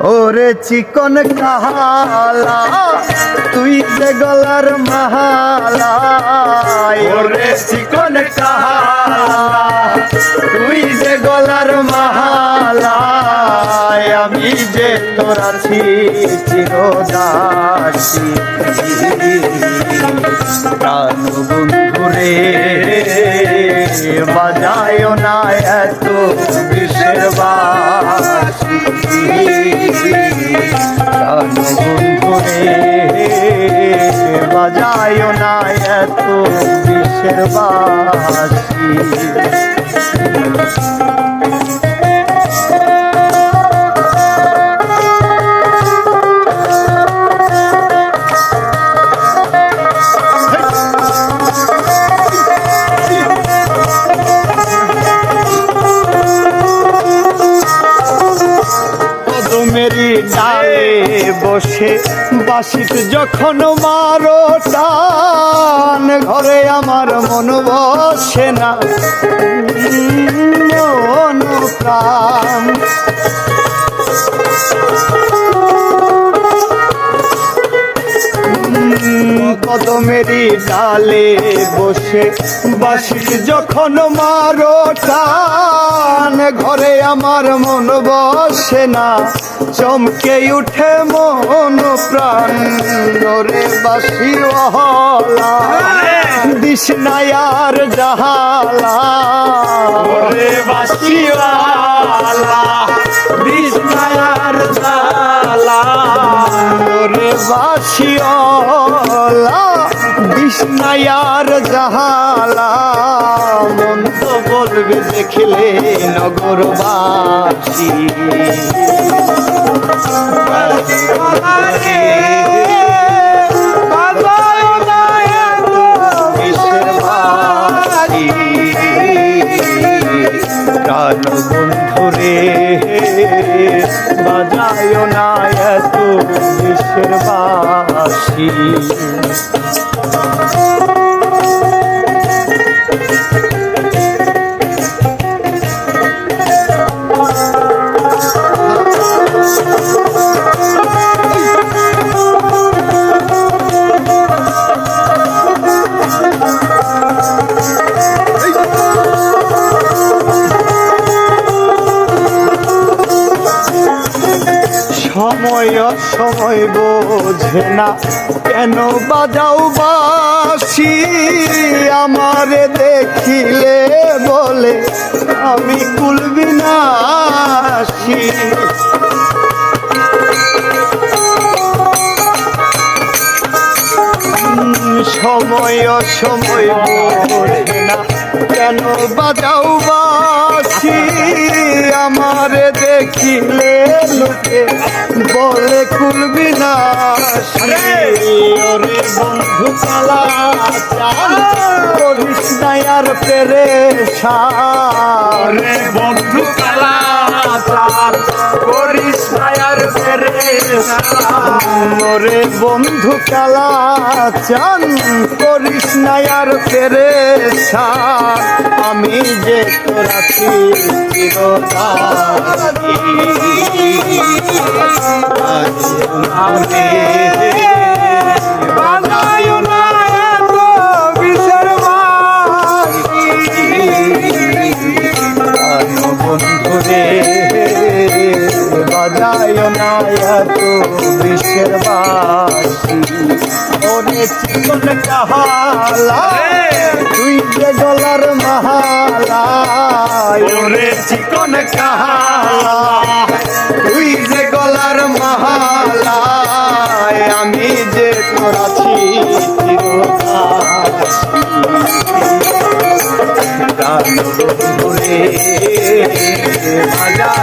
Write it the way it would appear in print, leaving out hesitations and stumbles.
ওরে চিকন কাহালা তুই যে গলার মালা, ওরে চিকন কাহালা তুই যে গলার মালা, আমি যে তোর আছি চিরদাসী। প্রাণ বন্ধুরে বাজায় না এত বিষের বাঁশি, প্রাণ বন্ধুরে বাজায় না এত বিষের বাঁশি। মেরি ডালে বসে বাঁশিতে যখন মারো টান, ঘরে আমার মন বসে না মন প্রাণ। কদমেরি ডালে বসে বাঁশিতে যখন মারো টান, ঘরে আমার মন বসে না চমকে উঠে মন প্রাণ। রে বাঁশিওয়ালা দিস না আর জাহালা, রে বাঁশিওয়ালা দিস না আর জাহালা, রে বাঁশিওয়ালা দিস না আর জাহালা। মন্দ বলবে দেখলে নগরবাসী, প্রাণ বন্ধুরে বাজায় না এত বিষের বাঁশি। সময় সময় বোঝে না কেন বাজাও বাঁশি, আমারে দেখিলে বলে আমি কুলবিনাশী। সময় সময় বোঝে না কেন বাজাও বাঁশি, আমারে দেখিলে লোকে বলে কুলবিনাশী। ওরে বন্ধু কালা চাল করিস না আর পেরেশান, রে বন্ধু কালা চাল করিস না আর পেরেশান, ওরে বন্ধু কালা চান করিস না আর পেরেশান। আমি যে তোর আছি চিরদাসী, বাজায় না এত বিষের বাঁশি, বন্ধুরে বাজায় না এত বিষের বাঁশি। ওরে চিকন কাহালা তুই যে গলার মালা, ওরে চিকন কাহালা তুই যে গলার মালা, আমি যে তোর আছি চিরদাসী। প্রাণ বন্ধুরে বাজায়